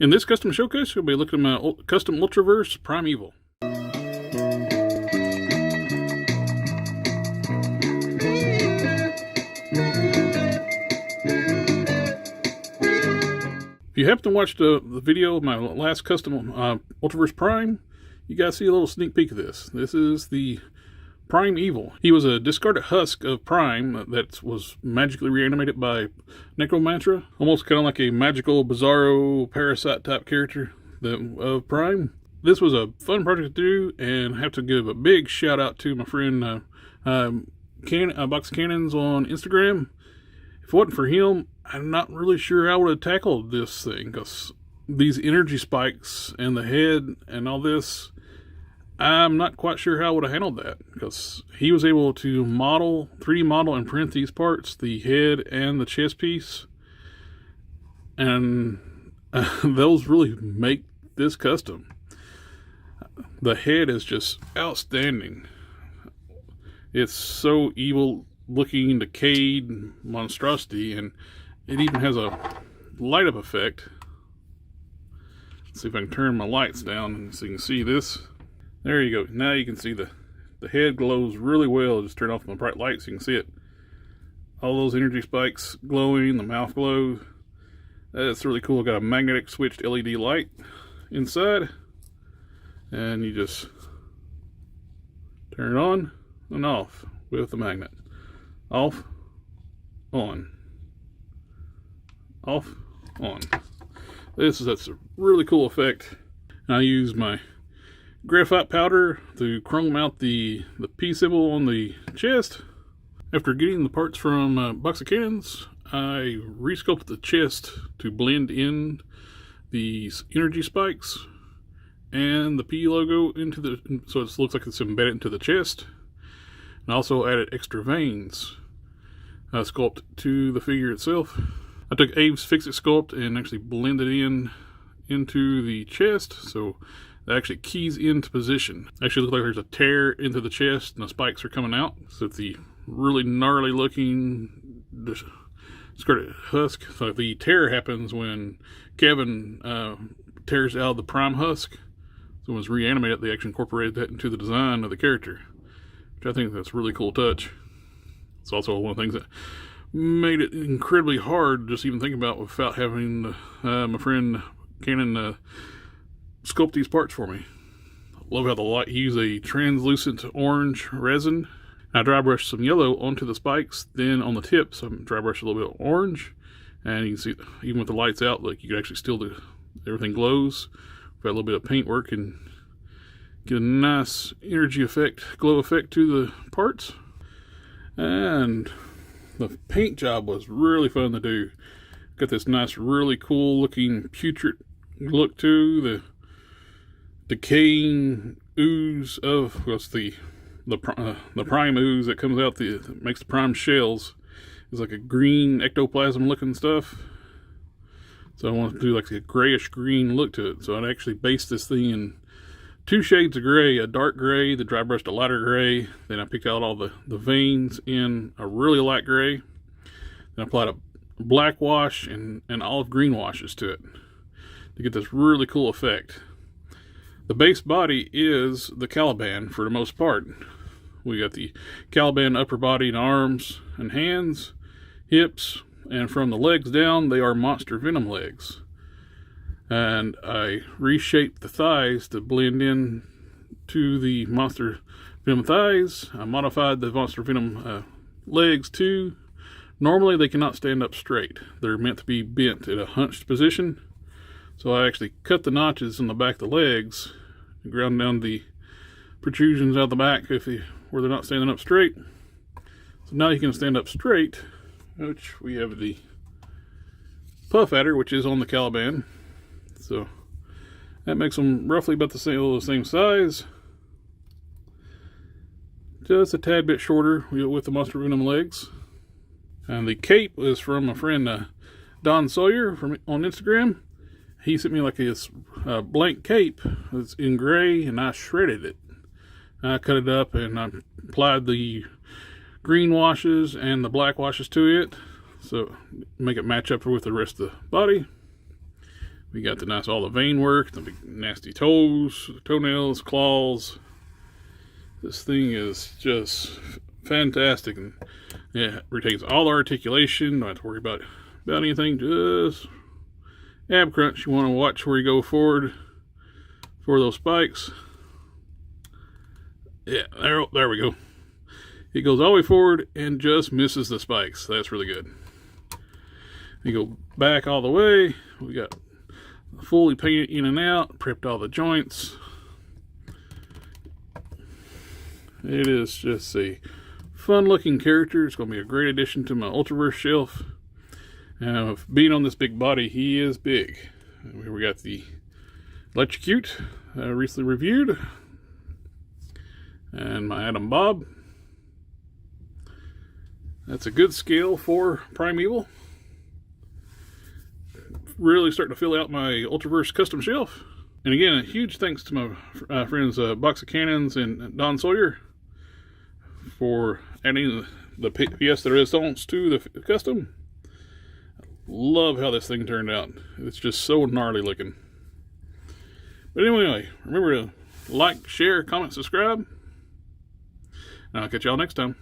In this custom showcase, we'll be looking at my custom Ultraverse Primevil. If you happen to watch the video of my last custom Ultraverse Prime, you guys see a little sneak peek of this. This is the Primevil. He was a discarded husk of Prime that was magically reanimated by Necromantra. Almost kind of like a magical, bizarro, parasite type character of Prime. This was a fun project to do, and I have to give a big shout out to my friend Box Cannons on Instagram. If it wasn't for him, I'm not really sure how I would have tackled this thing, because these energy spikes and the head and all this, I'm not quite sure how I would have handled that, because he was able to 3D model and print these parts, the head and the chest piece, and those really make this custom. The head is just outstanding. It's so evil looking, decayed monstrosity, and it even has a light up effect. Let's see if I can turn my lights down so you can see this. There you go. Now you can see the head glows really well. Just turn off my bright lights so you can see it. All those energy spikes glowing, the mouth glows. That's really cool. Got a magnetic switched LED light inside. And you just turn it on and off with the magnet. Off, on. Off, on. That's a really cool effect. And I use my graphite powder to chrome out the P symbol on the chest. After getting the parts from Box of Cannons, I resculpted the chest to blend in these energy spikes and the P logo so it looks like it's embedded into the chest. And also added extra veins sculpt to the figure itself. I took Abe's Fix-It sculpt and actually blended into the chest, so that actually keys into position. Actually looks like there's a tear into the chest and the spikes are coming out. So it's the really gnarly looking discarded husk. So the tear happens when Kevin tears out the Prime husk. So when it's reanimated, they actually incorporated that into the design of the character, which I think that's a really cool touch. It's also one of the things that made it incredibly hard just even think about without having my friend Cannon sculpt these parts for me. I love how the light, he used a translucent orange resin. I dry brushed some yellow onto the spikes, then on the tips I dry brushed a little bit of orange, and you can see even with the lights out, like you can actually still everything glows. Got a little bit of paint work and get a nice energy effect, glow effect to the parts. And the paint job was really fun to do. Got this nice, really cool looking putrid look to the decaying ooze of the prime ooze that comes out that makes the prime shells. It's like a green ectoplasm looking stuff. So I want to do like a grayish green look to it. So I actually based this thing in 2 shades of gray, a dark gray, the dry brushed a lighter gray. Then I picked out all the veins in a really light gray. Then I applied a black wash and olive green washes to it to get this really cool effect. The base body is the Caliban for the most part. We got the Caliban upper body and arms and hands, hips, and from the legs down, they are monster venom legs. And I reshaped the thighs to blend in to the monster venom thighs. I modified the monster venom legs too. Normally they cannot stand up straight. They're meant to be bent in a hunched position. So I actually cut the notches in the back of the legs and ground down the protrusions out the back where they're not standing up straight. So now you can stand up straight, which we have the puff adder, which is on the Caliban. So that makes them roughly about the same size. Just a tad bit shorter with the monster venom legs. And the cape is from my friend Don Sawyer on Instagram. He sent me like this blank cape that's in gray, and I shredded it. I cut it up and I applied the green washes and the black washes to it, so make it match up with the rest of the body. We got the nice, all the vein work, the big nasty toes, toenails, claws. This thing is just fantastic, and yeah, it retains all the articulation. Don't have to worry about anything. Just ab crunch. You want to watch where you go forward for those spikes. Yeah, there we go. It goes all the way forward and just misses the spikes. That's really good. You go back all the way. We got fully painted in and out, prepped all the joints. It is just a fun looking character. It's going to be a great addition to my Ultraverse shelf. Being on this big body, he is big. Here we got the Electrocute, recently reviewed, and my Adam Bob. That's a good scale for Primevil. Really starting to fill out my Ultraverse custom shelf. And again, a huge thanks to my friends Box of Cannons and Don Sawyer for adding the pièce de résistance to the custom. Love how this thing turned out. It's just so gnarly looking. But anyway, remember to like, share, comment, subscribe. And I'll catch y'all next time.